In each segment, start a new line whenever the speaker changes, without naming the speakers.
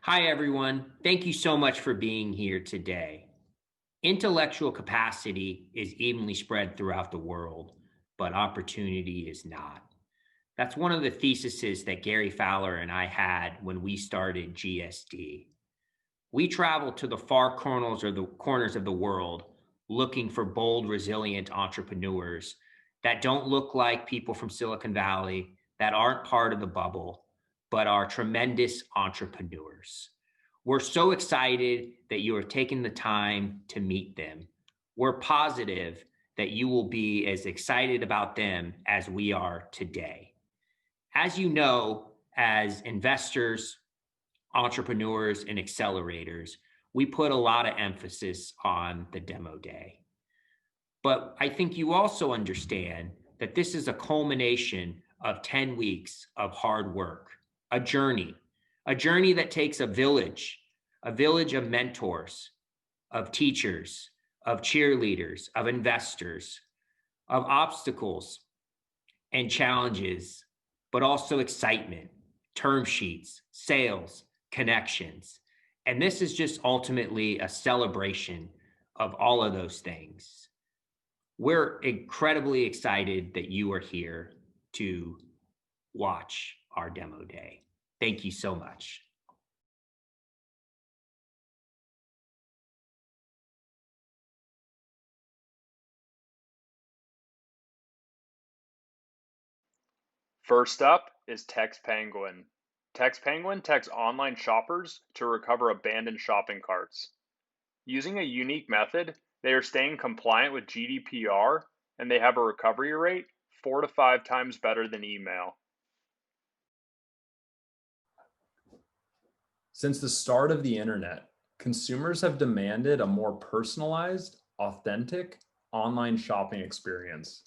Hi, everyone. Thank you so much for being here today. Intellectual capacity is evenly spread throughout the world, but opportunity is not. That's one of the theses that Gary Fowler and I had when we started GSD. We travel to the far corners of the world looking for bold, resilient entrepreneurs that don't look like people from Silicon Valley, that aren't part of the bubble, but are tremendous entrepreneurs. We're so excited that you are taking the time to meet them. We're positive that you will be as excited about them as we are today. As you know, as investors, entrepreneurs, and accelerators, we put a lot of emphasis on the demo day. But I think you also understand that this is a culmination of 10 weeks of hard work, a journey that takes a village of mentors, of teachers, of cheerleaders, of investors, of obstacles and challenges, but also excitement, term sheets, sales, connections. And this is just ultimately a celebration of all of those things. We're incredibly excited that you are here to watch our demo day. Thank you so much.
First up is Text Penguin. Text Penguin texts online shoppers to recover abandoned shopping carts. Using a unique method, they are staying compliant with GDPR and they have a recovery rate 4 to 5 times better than email.
Since the start of the internet, consumers have demanded a more personalized, authentic online shopping experience.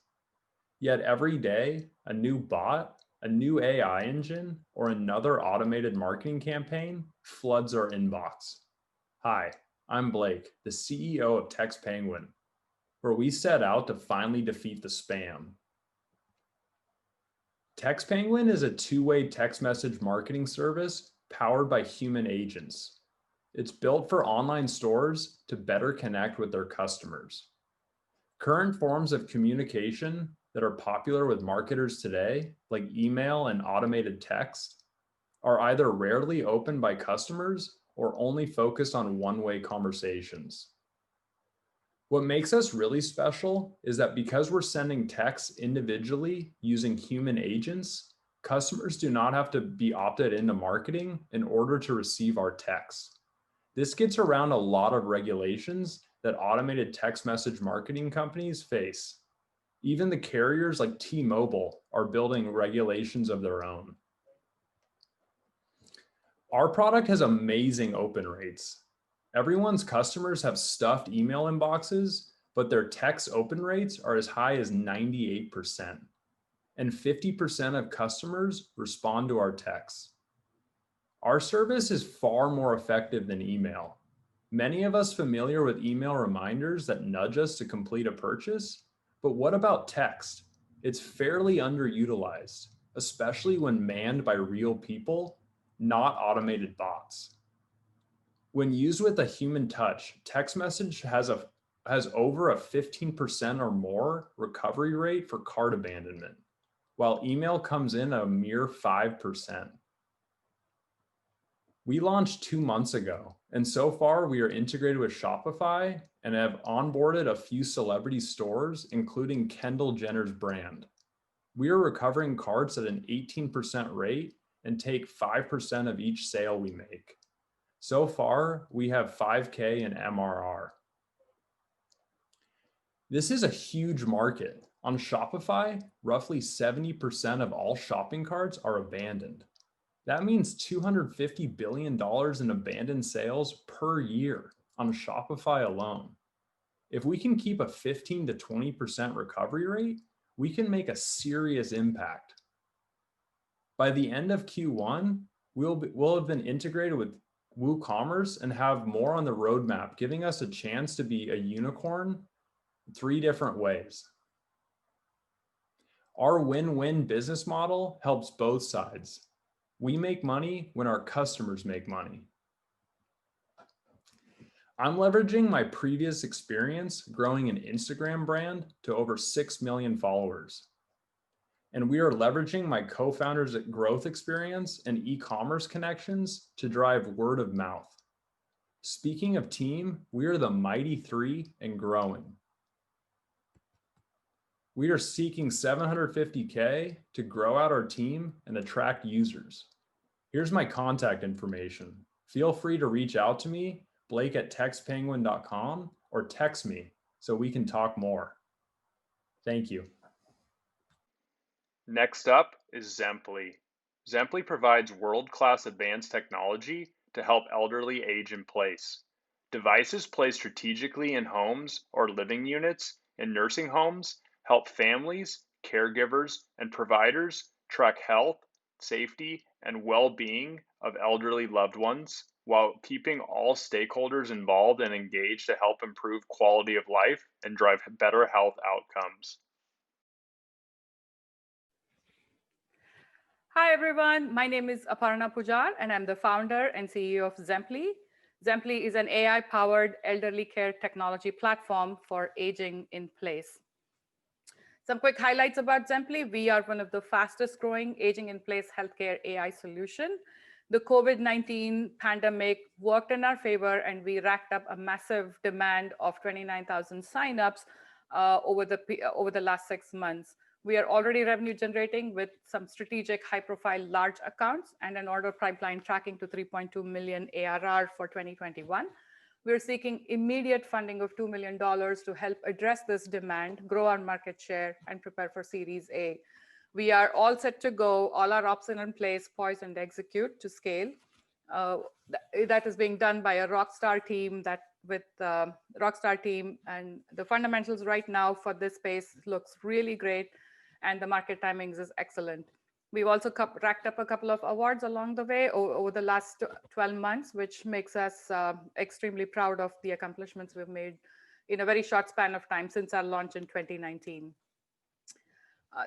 Yet every day, a new bot, a new AI engine, or another automated marketing campaign floods our inbox. Hi, I'm Blake, the CEO of Text Penguin, where we set out to finally defeat the spam. Text Penguin is a two-way text message marketing service powered by human agents. It's built for online stores to better connect with their customers. Current forms of communication that are popular with marketers today, like email and automated text, are either rarely opened by customers or only focused on one-way conversations. What makes us really special is that because we're sending texts individually using human agents, customers do not have to be opted into marketing in order to receive our texts. This gets around a lot of regulations that automated text message marketing companies face. Even the carriers like T-Mobile are building regulations of their own. Our product has amazing open rates. Everyone's customers have stuffed email inboxes, but their text open rates are as high as 98%. And 50% of customers respond to our texts. Our service is far more effective than email. Many of us familiar with email reminders that nudge us to complete a purchase, but what about text? It's fairly underutilized, especially when manned by real people, not automated bots. When used with a human touch, text message has over a 15% or more recovery rate for cart abandonment, while email comes in a mere 5%. We launched 2 months ago, and so far we are integrated with Shopify and have onboarded a few celebrity stores, including Kendall Jenner's brand. We are recovering carts at an 18% rate and take 5% of each sale we make. So far, we have 5K in MRR. This is a huge market. On Shopify, roughly 70% of all shopping carts are abandoned. That means $250 billion in abandoned sales per year on Shopify alone. If we can keep a 15 to 20% recovery rate, we can make a serious impact. By the end of Q1, we'll have been integrated with WooCommerce and have more on the roadmap, giving us a chance to be a unicorn 3 different ways. Our win-win business model helps both sides. We make money when our customers make money. I'm leveraging my previous experience growing an Instagram brand to over 6 million followers. And we are leveraging my co-founder's growth experience and e-commerce connections to drive word of mouth. Speaking of team, we are the mighty three and growing. We are seeking 750K to grow out our team and attract users. Here's my contact information. Feel free to reach out to me, blake@textpenguin.com, or text me so we can talk more. Thank you.
Next up is Zemply. Zemply provides world-class advanced technology to help elderly age in place. Devices placed strategically in homes or living units in nursing homes help families, caregivers, and providers track health, safety, and well-being of elderly loved ones while keeping all stakeholders involved and engaged to help improve quality of life and drive better health outcomes.
Hi, everyone. My name is Aparna Pujar, and I'm the founder and CEO of Zemply. Zemply is an AI-powered elderly care technology platform for aging in place. Some quick highlights about Zemply. We are one of the fastest growing aging in place healthcare AI solution. The COVID-19 pandemic worked in our favor, and we racked up a massive demand of 29,000 signups over the last 6 months. We are already revenue generating with some strategic high-profile large accounts and an order pipeline tracking to 3.2 million ARR for 2021. We're seeking immediate funding of $2 million to help address this demand, grow our market share, and prepare for Series A. We are all set to go. All our ops are in place, poised, and execute to scale. That is being done by a rockstar team and the fundamentals right now for this space looks really great, and the market timings is excellent. We've also racked up a couple of awards along the way over the last 12 months, which makes us extremely proud of the accomplishments we've made in a very short span of time since our launch in 2019.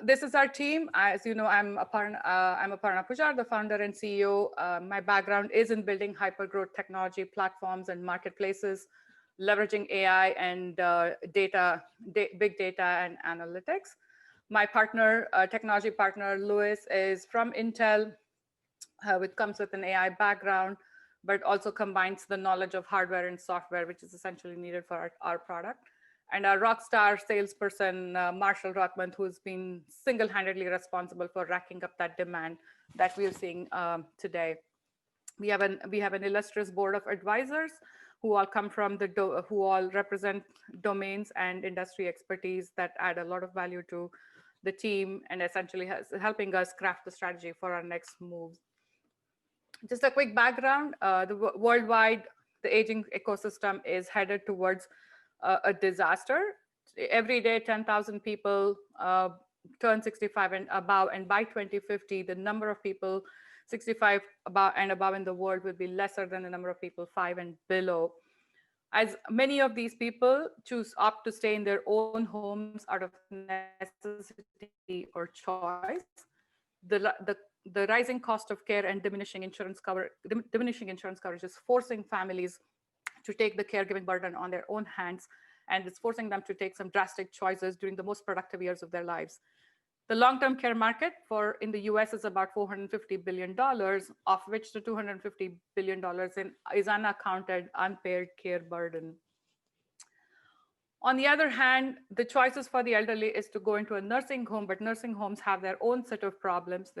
This is our team. As you know, I'm Aparna Pujar, the founder and CEO. My background is in building hypergrowth technology platforms and marketplaces, leveraging AI and big data and analytics. My technology partner, Louis, is from Intel, which comes with an AI background, but also combines the knowledge of hardware and software, which is essentially needed for our product. And our rockstar salesperson, Marshall Rothman, who's been single-handedly responsible for racking up that demand that we're seeing today. We have an illustrious board of advisors who all come from who all represent domains and industry expertise that add a lot of value to the team and essentially helping us craft the strategy for our next moves. Just a quick background, worldwide, the aging ecosystem is headed towards a disaster. Every day, 10,000 people turn 65 and above, and by 2050, the number of people 65 and above in the world will be lesser than the number of people 5 and below. As many of these people opt to stay in their own homes out of necessity or choice, the rising cost of care and diminishing insurance coverage is forcing families to take the caregiving burden on their own hands, and it's forcing them to take some drastic choices during the most productive years of their lives. The long-term care market in the US is about $450 billion, of which the $250 billion is unaccounted, unpaid care burden. On the other hand, the choices for the elderly is to go into a nursing home, but nursing homes have their own set of problems.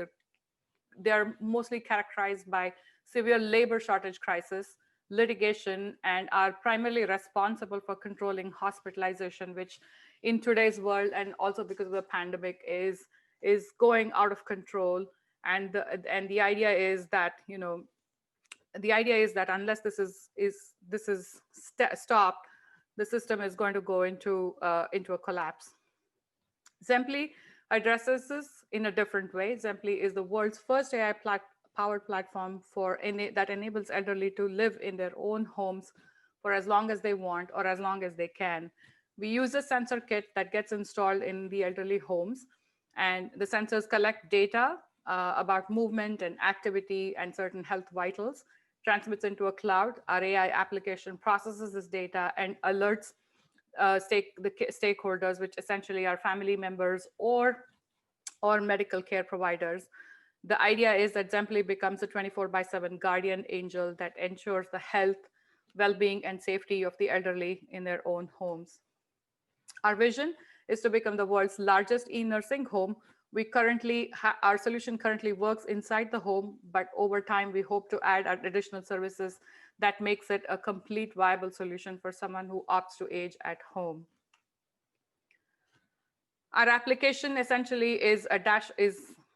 They're mostly characterized by severe labor shortage crisis, litigation, and are primarily responsible for controlling hospitalization, which in today's world, and also because of the pandemic, is going out of control. And the idea is that unless this is stopped, the system is going to go into a collapse. Zemply addresses this in a different way. Zemply is the world's first AI-powered platform that enables elderly to live in their own homes for as long as they want or as long as they can. We use a sensor kit that gets installed in the elderly homes, and the sensors collect data about movement and activity and certain health vitals, transmits into a cloud. Our AI application processes this data and alerts the stakeholders, which essentially are family members or medical care providers. The idea is that Zemply becomes a 24/7 guardian angel that ensures the health, well-being, and safety of the elderly in their own homes. Our vision is to become the world's largest e-nursing home. Our solution currently works inside the home, but over time we hope to add additional services that makes it a complete viable solution for someone who opts to age at home. Our application essentially is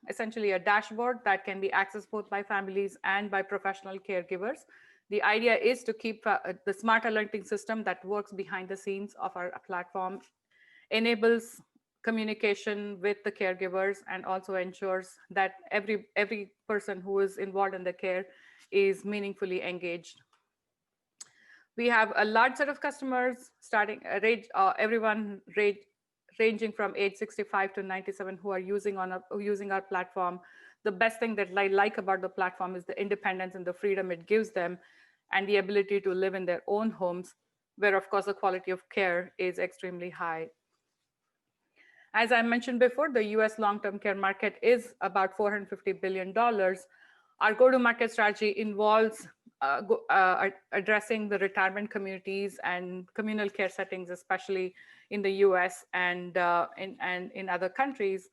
essentially a dashboard that can be accessed both by families and by professional caregivers. The idea is to keep the smart alerting system that works behind the scenes of our platform, enables communication with the caregivers, and also ensures that every person who is involved in the care is meaningfully engaged. We have a large set of customers ranging from age 65 to 97 who are using our platform. The best thing that I like about the platform is the independence and the freedom it gives them, and the ability to live in their own homes, where of course the quality of care is extremely high. As I mentioned before, the US long-term care market is about $450 billion. Our go-to-market strategy involves addressing the retirement communities and communal care settings, especially in the US and in other countries,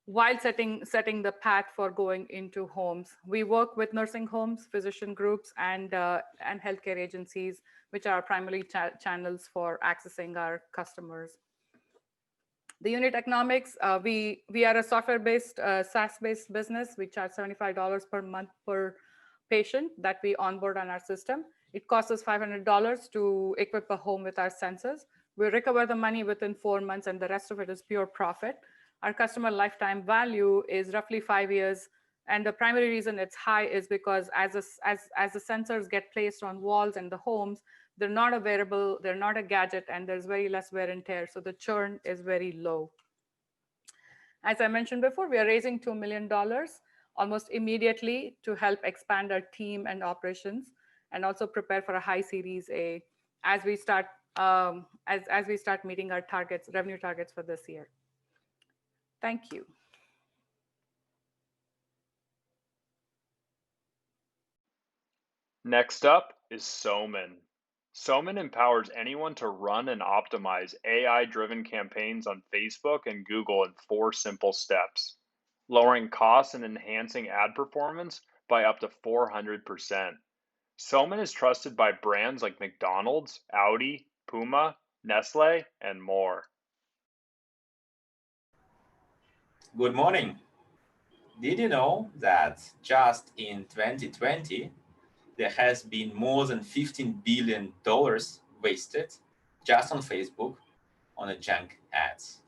while setting the path for going into homes. We work with nursing homes, physician groups, and healthcare agencies, which are primary channels for accessing our customers. The unit economics, we are a software-based, SaaS-based business. We charge $75 per month per patient that we onboard on our system. It costs us $500 to equip a home with our sensors. We recover the money within 4 months, and the rest of it is pure profit. Our customer lifetime value is roughly 5 years. And the primary reason it's high is because as the sensors get placed on walls and the homes, they're not a wearable, they're not a gadget, and there's very less wear and tear. So the churn is very low. As I mentioned before, we are raising $2 million almost immediately to help expand our team and operations, and also prepare for a high Series A as we start meeting our revenue targets for this year. Thank you.
Next up is Somin. Somin empowers anyone to run and optimize AI-driven campaigns on Facebook and Google in 4 simple steps, lowering costs and enhancing ad performance by up to 400%. Somin is trusted by brands like McDonald's, Audi, Puma, Nestle, and more.
Good morning. Did you know that just in 2020, there has been more than $15 billion wasted just on Facebook on the junk ads?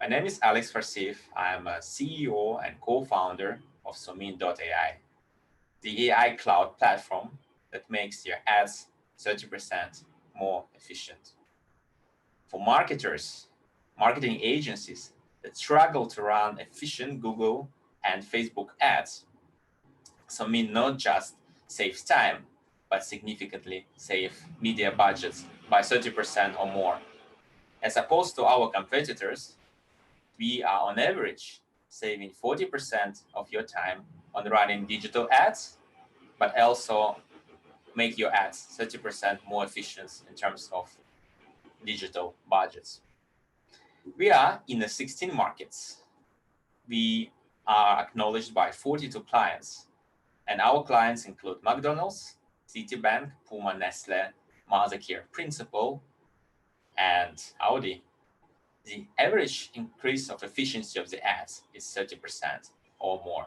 My name is Alex Farsif. I am a CEO and co-founder of Somin.ai, the AI cloud platform that makes your ads 30% more efficient. For marketers, marketing agencies that struggle to run efficient Google and Facebook ads, Somin not just saves time, but significantly save media budgets by 30% or more. As opposed to our competitors, we are on average saving 40% of your time on running digital ads, but also make your ads 30% more efficient in terms of digital budgets. We are in the 16 markets. We are acknowledged by 42 clients, and our clients include McDonald's, Citibank, Puma, Nestle, Mothercare, Principal, and Audi. The average increase of efficiency of the ads is 30% or more.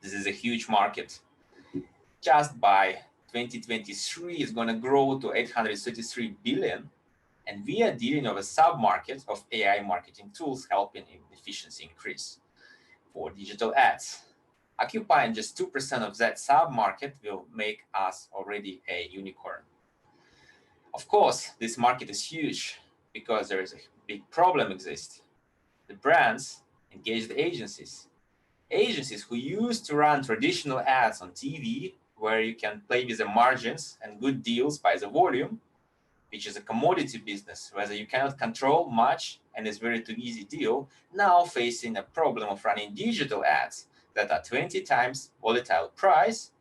This is a huge market. Just by 2023, it's going to grow to 833 billion. And we are dealing with a sub-market of AI marketing tools helping in efficiency increase for digital ads. Occupying just 2% of that sub-market will make us already a unicorn. Of course, this market is huge because there is a big problem exists. The brands engage the agencies. Agencies who used to run traditional ads on TV where you can play with the margins and good deals by the volume, which is a commodity business, whether you cannot control much and it's very too easy deal, now facing a problem of running digital ads that are 20 times volatile price,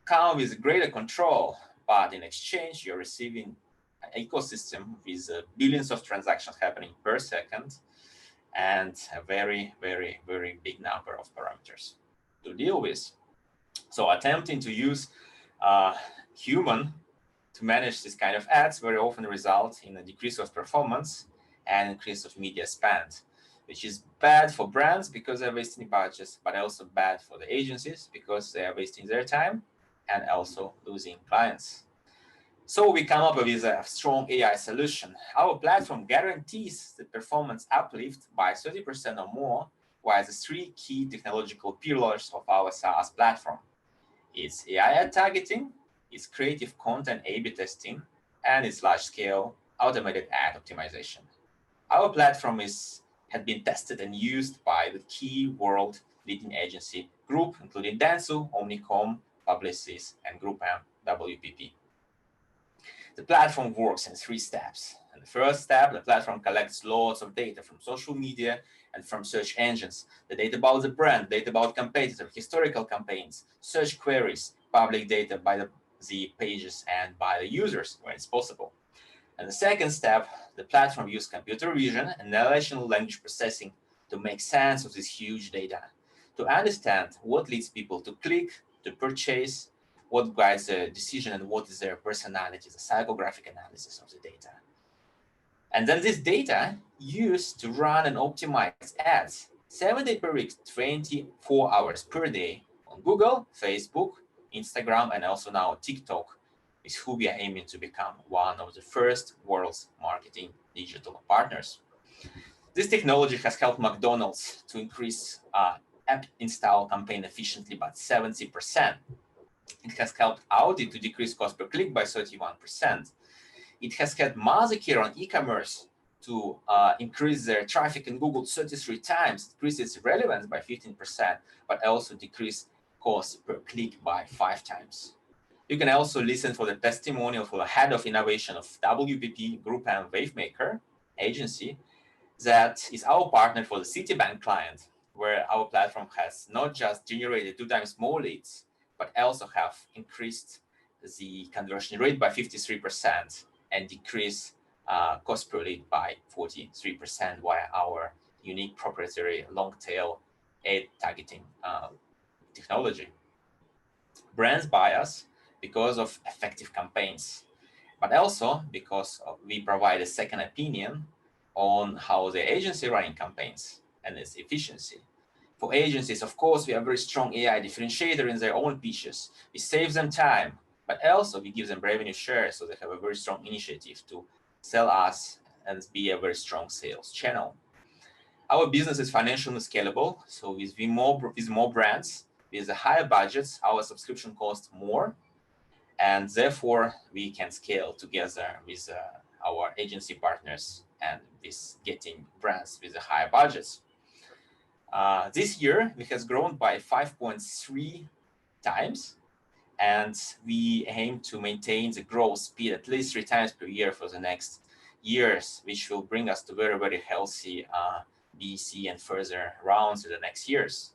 come with greater control, but in exchange, you're receiving an ecosystem with billions of transactions happening per second and a very, very, very big number of parameters to deal with. So attempting to use human to manage this kind of ads very often result in a decrease of performance and increase of media spend, which is bad for brands because they're wasting budgets, but also bad for the agencies because they are wasting their time and also losing clients. So we come up with a strong AI solution. Our platform guarantees the performance uplift by 30% or more, while the three key technological pillars of our SaaS platform. It's AI ad targeting, it's creative content A/B testing, and it's large-scale automated ad optimization. Our platform has been tested and used by the key world leading agency group, including Dentsu, Omnicom, Publicis, and GroupM WPP. The platform works in 3 steps. In the first step, the platform collects lots of data from social media and from search engines, the data about the brand, data about competitor, historical campaigns, search queries, public data by the pages and by the users when it's possible. And the second step, the platform uses computer vision and natural language processing to make sense of this huge data, to understand what leads people to click, to purchase, what guides their decision, and what is their personality, the psychographic analysis of the data. And then this data used to run and optimize ads 7 days per week, 24 hours per day on Google, Facebook, Instagram, and also now TikTok, is who we are aiming to become one of the first world's marketing digital partners. This technology has helped McDonald's to increase app install campaign efficiently by 70%. It has helped Audi to decrease cost per click by 31%. It has had Mothercare on e-commerce to increase their traffic in Google 33 times, decrease its relevance by 15%, but also decrease cost per click by 5 times. You can also listen for the testimonial for the head of innovation of WPP GroupM Wavemaker agency that is our partner for the Citibank client, where our platform has not just generated 2 times more leads, but also have increased the conversion rate by 53% and decreased cost per lead by 43% via our unique proprietary long-tail ad targeting technology. Brands buy us because of effective campaigns, but also because we provide a second opinion on how the agency running campaigns and its efficiency. For agencies, of course, we have a very strong AI differentiator in their own pitches. We save them time, but also we give them revenue share, so they have a very strong initiative to sell us and be a very strong sales channel. Our business is financially scalable, so with more brands, with the higher budgets, our subscription costs more, and therefore we can scale together with our agency partners and with getting brands with the higher budgets. This year, we have grown by 5.3 times, and we aim to maintain the growth speed at least 3 times per year for the next years, which will bring us to very, very healthy BC and further rounds in the next years.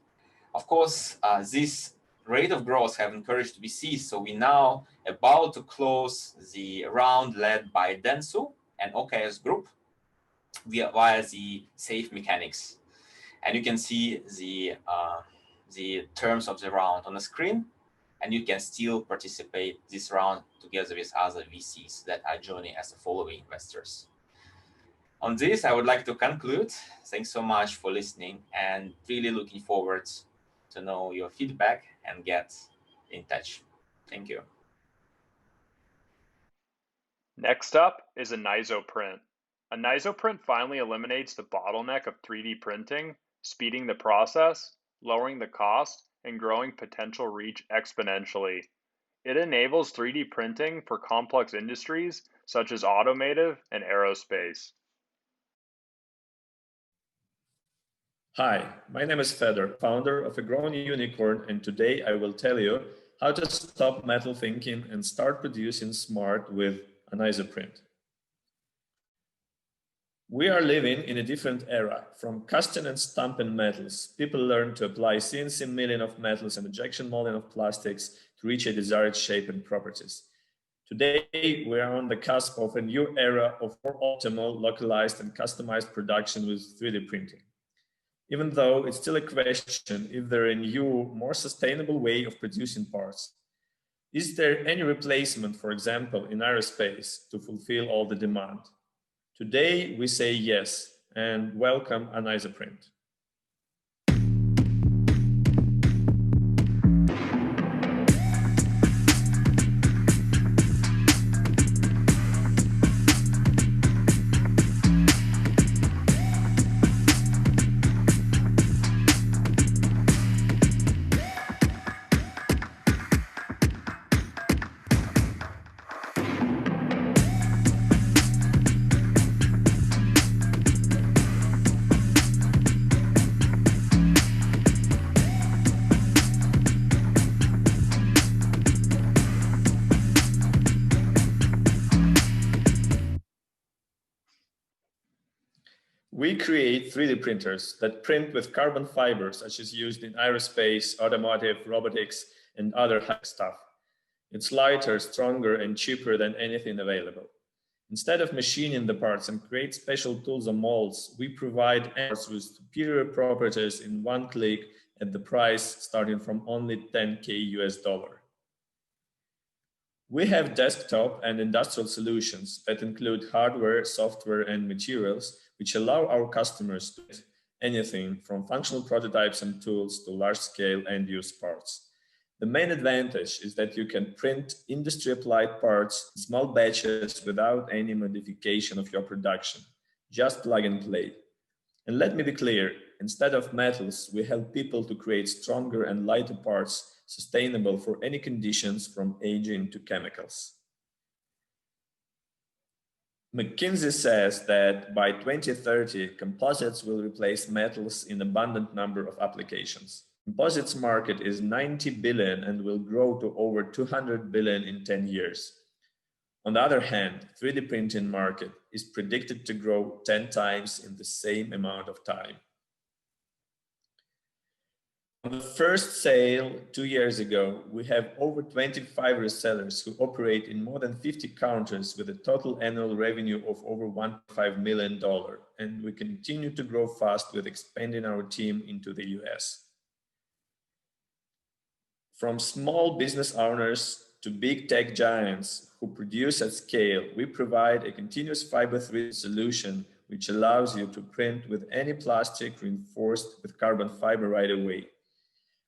Of course, this rate of growth have encouraged VCs, so we now about to close the round led by Dentsu and OKS Group via the Safe Mechanics. And you can see the terms of the round on the screen, and you can still participate this round together with other VCs that are joining as following investors. On this, I would like to conclude. Thanks so much for listening, and really looking forward to know your feedback and get in touch. Thank you.
Next up is a Nisoprint. A Nisoprint finally eliminates the bottleneck of 3D printing, speeding the process, lowering the cost, and growing potential reach exponentially. It enables 3D printing for complex industries such as automotive and aerospace.
Hi, my name is Fedor, founder of a growing unicorn, and today I will tell you how to stop metal thinking and start producing smart with an IsoPrint. We are living in a different era. From casting and stamping metals, people learn to apply CNC milling of metals and injection molding of plastics to reach a desired shape and properties. Today, we are on the cusp of a new era of more optimal, localized, and customized production with 3D printing. Even though it's still a question if there are a new, more sustainable way of producing parts. Is there any replacement, for example, in aerospace to fulfill all the demand? Today, we say yes, and welcome an IsoPrint. We create 3D printers that print with carbon fiber, such as used in aerospace, automotive, robotics, and other high stuff. It's lighter, stronger, and cheaper than anything available. Instead of machining the parts and create special tools or molds, we provide parts with superior properties in one click at the price starting from only $10K US. We have desktop and industrial solutions that include hardware, software, and materials, which allow our customers to do anything from functional prototypes and tools to large-scale end-use parts. The main advantage is that you can print industry-applied parts in small batches without any modification of your production, just plug and play. And let me be clear, instead of metals, we help people to create stronger and lighter parts sustainable for any conditions from aging to chemicals. McKinsey says that by 2030, composites will replace metals in abundant number of applications. Composites market is 90 billion and will grow to over 200 billion in 10 years. On the other hand, 3D printing market is predicted to grow 10 times in the same amount of time. On the first sale 2 years ago, we have over 25 resellers who operate in more than 50 countries with a total annual revenue of over $1.5 million. And we continue to grow fast with expanding our team into the US. From small business owners to big tech giants who produce at scale, we provide a continuous fiber 3D solution which allows you to print with any plastic reinforced with carbon fiber right away.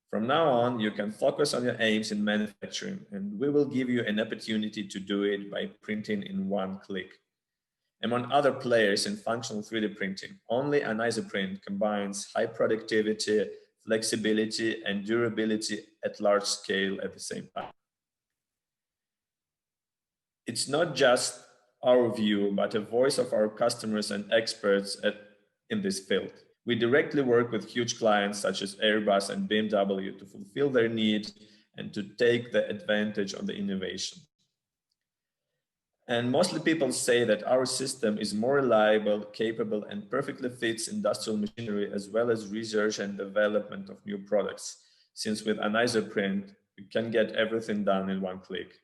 From now on, you can focus on your aims in manufacturing, and we will give you an opportunity to do it by printing in one click. Among other players in functional 3D printing, only an IsoPrint combines high productivity, flexibility, and durability at large scale at the same time. It's not just our view, but a voice of our customers and experts in this field. We directly work with huge clients such as Airbus and BMW to fulfill their needs and to take the advantage of the innovation. And mostly people say that our system is more reliable, capable, and perfectly fits industrial machinery as well as research and development of new products, since with an IsoPrint, you can get everything done in one click.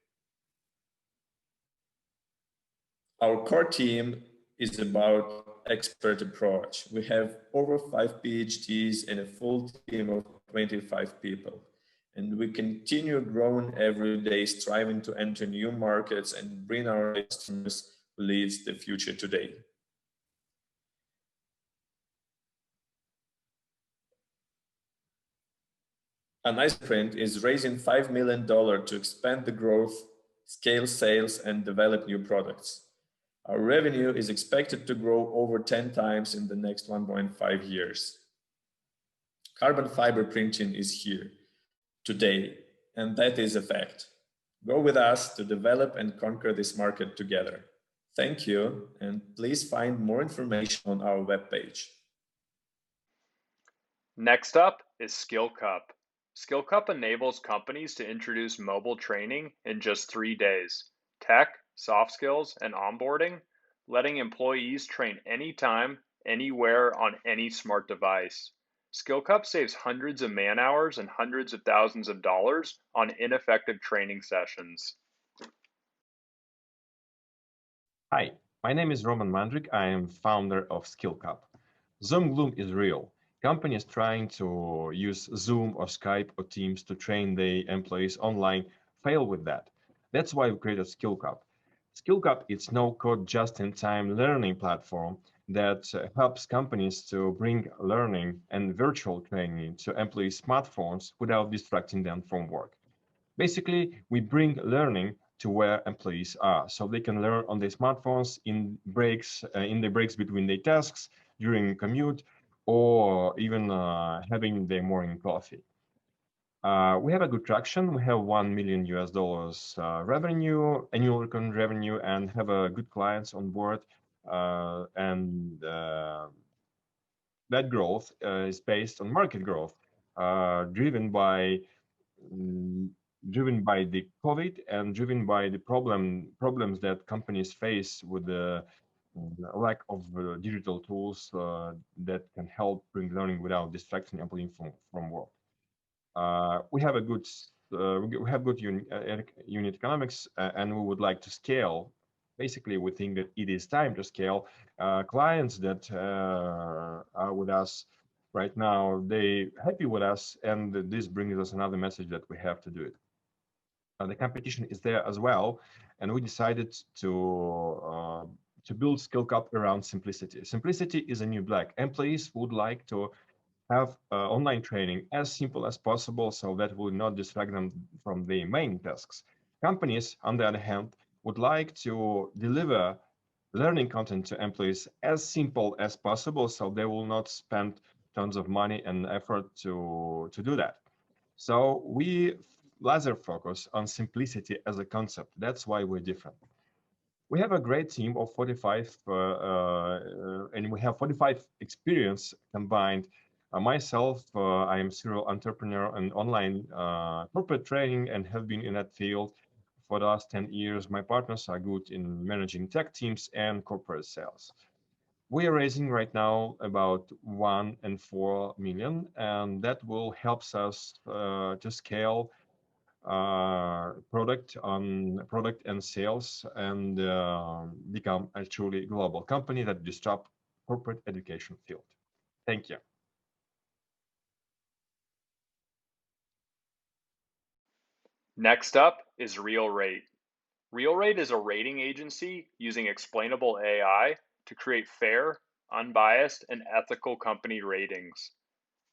Our core team is about expert approach. We have over 5 PhDs and a full team of 25 people. And we continue growing every day, striving to enter new markets and bring our customers who leads the future today. An IsoPrint is raising $5 million to expand the growth, scale sales, and develop new products. Our revenue is expected to grow over 10 times in the next 1.5 years. Carbon fiber printing is here today, and that is a fact. Go with us to develop and conquer this market together. Thank you, and please find more information on our webpage.
Next up is Skill Cup. SkillCup enables companies to introduce mobile training in just 3 days. Tech, soft skills, and onboarding, letting employees train anytime, anywhere on any smart device. SkillCup saves hundreds of man hours and hundreds of thousands of dollars on ineffective training sessions.
Hi, my name is Roman Mandrik. I am founder of SkillCup. Zoom gloom is real. Companies trying to use Zoom or Skype or Teams to train their employees online fail with that. That's why we created SkillCup. SkillCup is no-code, just-in-time learning platform that helps companies to bring learning and virtual training to employees' smartphones without distracting them from work. Basically, we bring learning to where employees are, so they can learn on their smartphones in the breaks between their tasks, during commute, or even having their morning coffee. We have a good traction. We have $1 million revenue, annual recurring revenue, and have good clients on board. And that growth is based on market growth, driven by the COVID and driven by the problems that companies face with the lack of digital tools that can help bring learning without distracting employees from work. We have good unit economics, and we would like to scale. Basically, we think that it is time to scale. Clients that are with us right now, they happy with us, and this brings us another message that we have to do it. The competition is there as well, and we decided to build SkillCup around simplicity. Simplicity is a new black. Employees would like to have online training as simple as possible, so that will not distract them from the main tasks. Companies, on the other hand, would like to deliver learning content to employees as simple as possible, so they will not spend tons of money and effort to do that. So we laser focus on simplicity as a concept. That's why we're different. We have a great team of 45, and we have 45 experience combined. Myself, I am serial entrepreneur and online corporate training and have been in that field for the last 10 years. My partners are good in managing tech teams and corporate sales. We are raising right now about 1 and 4 million, and that will help us to scale product and sales and become a truly global company that disrupt corporate education field. Thank you.
Next up is RealRate. RealRate is a rating agency using explainable AI to create fair, unbiased, and ethical company ratings.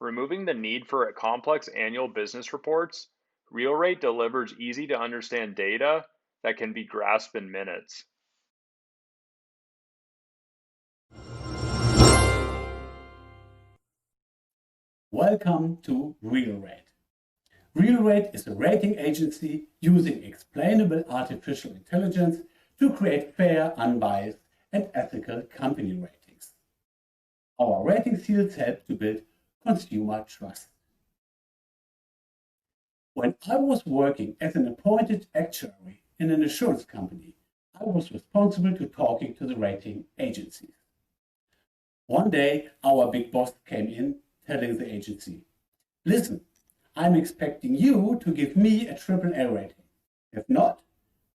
Removing the need for complex annual business reports, RealRate delivers easy to understand data that can be grasped in minutes.
Welcome to RealRate. RealRate is a rating agency using explainable artificial intelligence to create fair, unbiased, and ethical company ratings. Our rating seals help to build consumer trust. When I was working as an appointed actuary in an insurance company, I was responsible to talking to the rating agencies. One day, our big boss came in telling the agency, "Listen, I'm expecting you to give me a AAA rating. If not,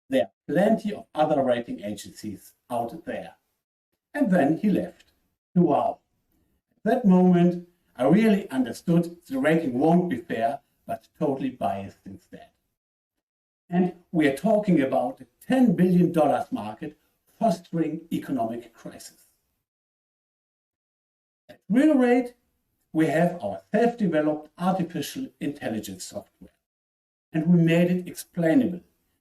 there are plenty of other rating agencies out there." And then he left. Wow. At that moment, I really understood the rating won't be fair, but totally biased instead. And we are talking about a $10 billion market fostering economic crisis. At RealRate, we have our self-developed artificial intelligence software, and we made it explainable.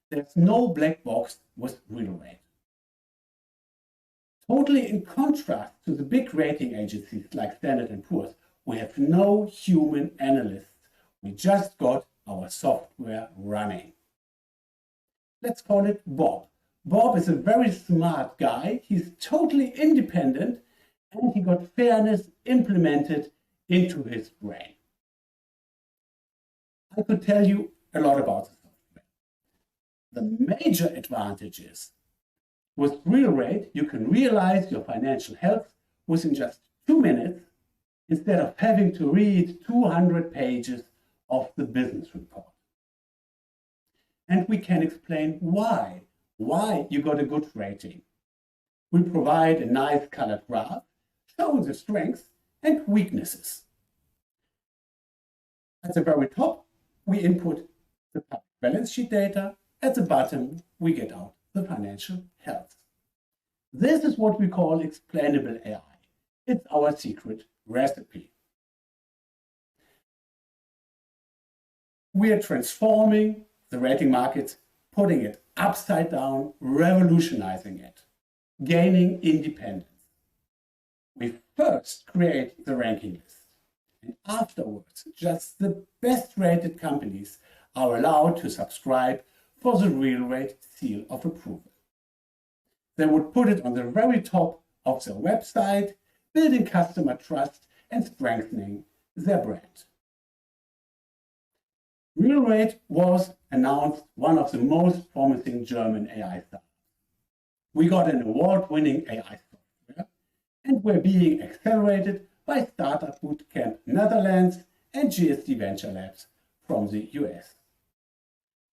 There's no black box with RealRate. Totally in contrast to the big rating agencies like Standard & Poor's, we have no human analysts. We just got our software running. Let's call it Bob. Bob is a very smart guy. He's totally independent, and he got fairness implemented into his brain. I could tell you a lot about the software. The major advantage is with RealRate, you can realize your financial health within just 2 minutes instead of having to read 200 pages of the business report. And we can explain why you got a good rating. We provide a nice colored graph showing the strengths and weaknesses. At the very top, we input the public balance sheet data. At the bottom, we get out the financial health. This is what we call explainable AI. It's our secret recipe. We are transforming the rating markets, putting it upside down, revolutionizing it, gaining independence. We first create the ranking list, and afterwards, just the best rated companies are allowed to subscribe for the RealRate seal of approval. They would put it on the very top of their website, building customer trust and strengthening their brand. RealRate was announced one of the most promising German AI startups. We got an award-winning AI software, and we're being accelerated by Startup Bootcamp Netherlands and GSD Venture Labs from the US.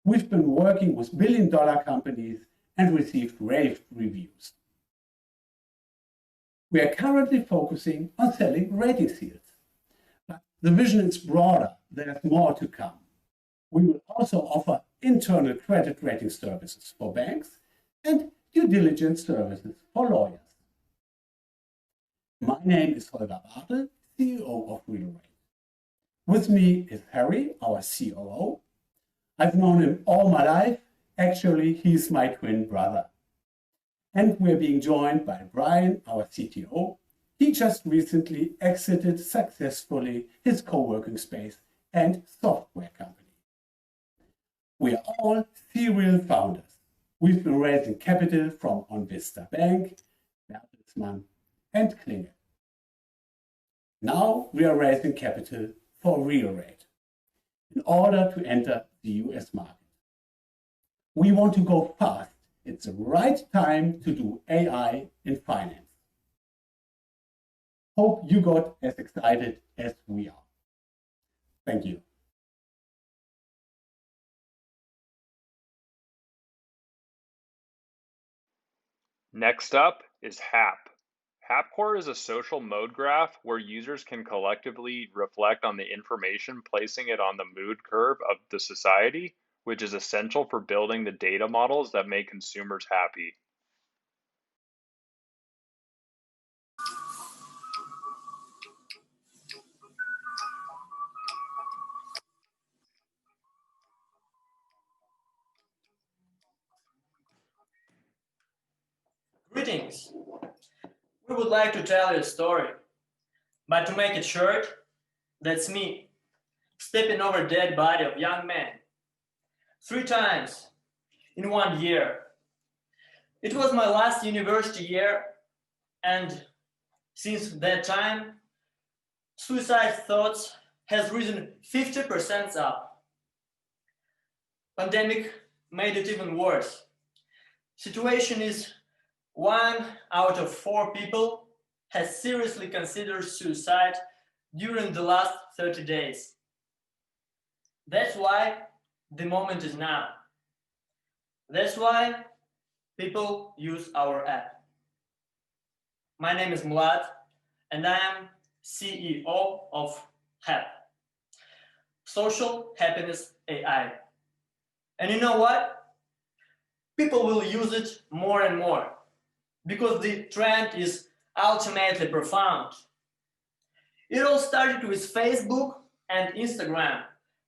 We've been working with billion-dollar companies and received rave reviews. We are currently focusing on selling rating seals, but the vision is broader. There's more to come. We will also offer internal credit rating services for banks and due diligence services for lawyers. My name is Holger Bartel, CEO of RealRate. With me is Harry, our COO. I've known him all my life. Actually, he's my twin brother. And we're being joined by Brian, our CTO. He just recently exited successfully his co-working space and software company. We are all serial founders. We've been raising capital from OnVista Bank, Bertelsmann, and Klingel. Now we are raising capital for RealRate in order to enter the US market. We want to go fast. It's the right time to do AI in finance. Hope you got as excited as we are. Thank you.
Next up is HAP. HapCore is a social mode graph where users can collectively reflect on the information, placing it on the mood curve of the society, which is essential for building the data models that make consumers happy.
Greetings. We would like to tell you a story, but to make it short, that's me, stepping over a dead body of young man 3 times in 1 year. It was my last university year, and since that time, suicide thoughts has risen 50% up. Pandemic made it even worse. Situation is 1 out of 4 people has seriously considered suicide during the last 30 days. That's why the moment is now. That's why people use our app. My name is Mlad, and I am CEO of HAP, Social Happiness AI. And you know what? People will use it more and more, because the trend is ultimately profound. It all started with Facebook and Instagram,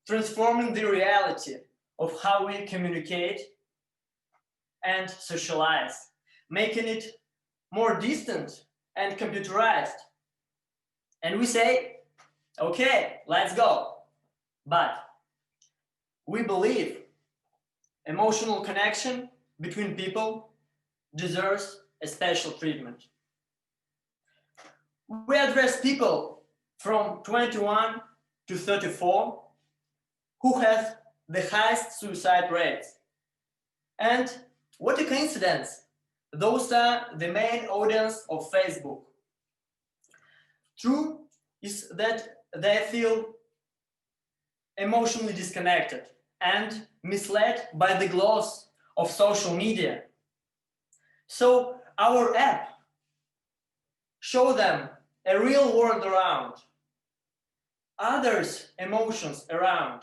transforming the reality of how we communicate and socialize, making it more distant and computerized. And we say, okay, let's go. But we believe emotional connection between people deserves a special treatment. We address people from 21 to 34 who has the highest suicide rates. And what a coincidence! Those are the main audience of Facebook. True is that they feel emotionally disconnected and misled by the gloss of social media. So our app shows them a real world around, others' emotions around,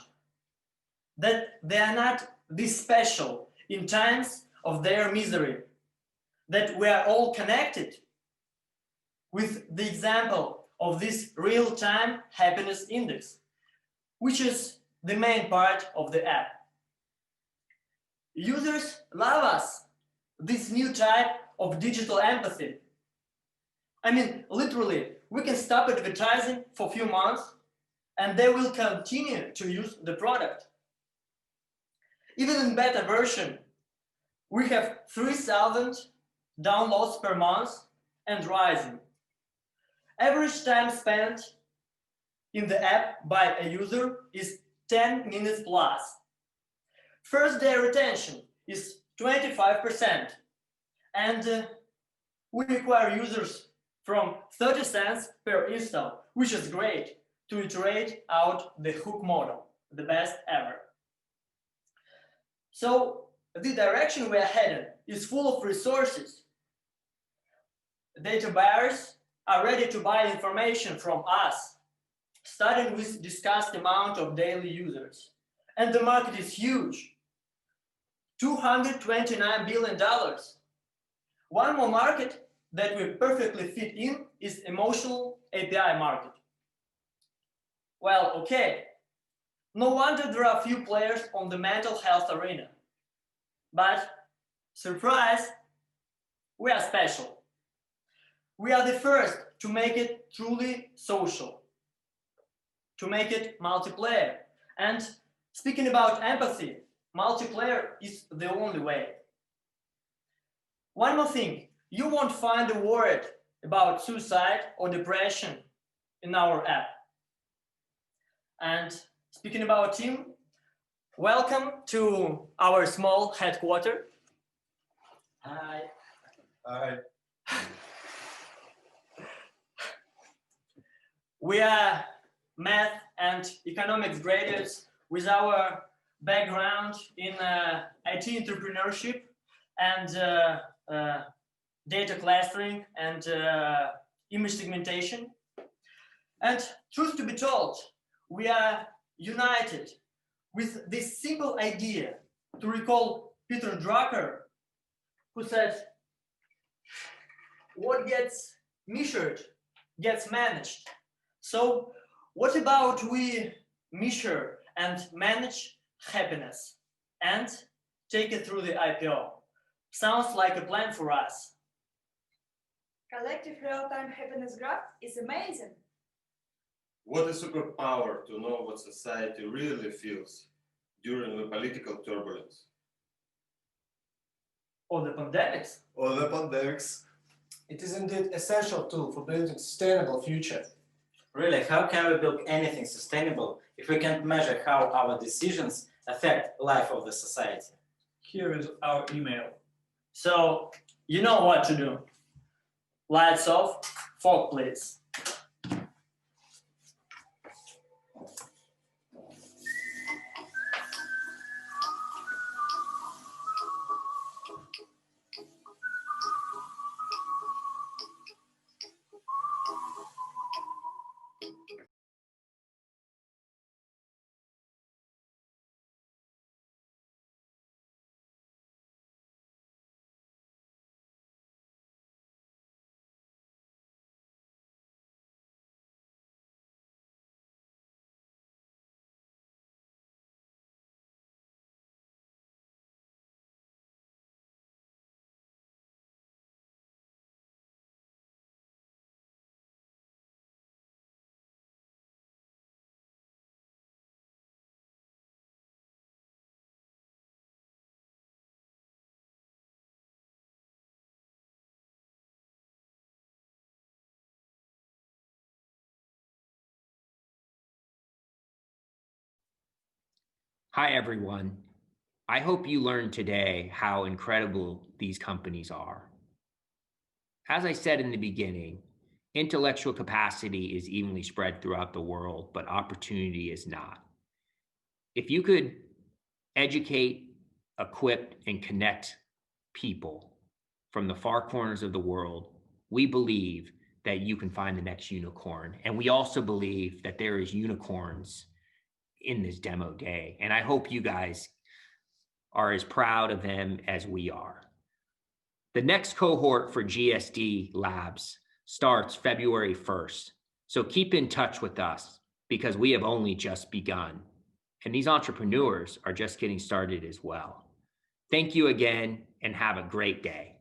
that they are not this special in times of their misery, that we are all connected, with the example of this real-time happiness index, which is the main part of the app. Users love us, this new type of digital empathy. I mean, literally, we can stop advertising for a few months and they will continue to use the product. Even in beta version, we have 3,000 downloads per month and rising. Average time spent in the app by a user is 10 minutes plus. First day retention is 25%, and we require users from 30 cents per install, which is great to iterate out the hook model, the best ever. So the direction we are headed is full of resources. Data buyers are ready to buy information from us, starting with discussed amount of daily users. And the market is huge, $229 billion. One more market that we perfectly fit in is emotional API market. Well, okay, no wonder there are few players on the mental health arena. But, surprise, we are special. We are the first to make it truly social, to make it multiplayer. And speaking about empathy, multiplayer is the only way. One more thing, you won't find a word about suicide or depression in our app. And speaking about team, welcome to our small headquarters. Hi.
Hi.
We are math and economics graduates with our background in IT entrepreneurship and data clustering and image segmentation. And truth to be told, we are united with this simple idea to recall Peter Drucker, who said, what gets measured gets managed. So what about we measure and manage happiness and take it through the IPO? Sounds like a plan for us.
Collective real-time happiness graph is amazing.
What a superpower to know what society really feels during the political turbulence.
Or the pandemics.
Or the pandemics.
It is indeed an essential tool for building a sustainable future.
Really, how can we build anything sustainable if we can't measure how our decisions affect life of the society?
Here is our email.
So you know what to do. Lights off, fog please.
Hi, everyone. I hope you learned today how incredible these companies are. As I said in the beginning, intellectual capacity is evenly spread throughout the world, but opportunity is not. If you could educate, equip, and connect people from the far corners of the world, we believe that you can find the next unicorn. And we also believe that there is unicorns in this demo day. And I hope you guys are as proud of them as we are. The next cohort for GSD Labs starts February 1st. So keep in touch with us because we have only just begun. And these entrepreneurs are just getting started as well. Thank you again and have a great day.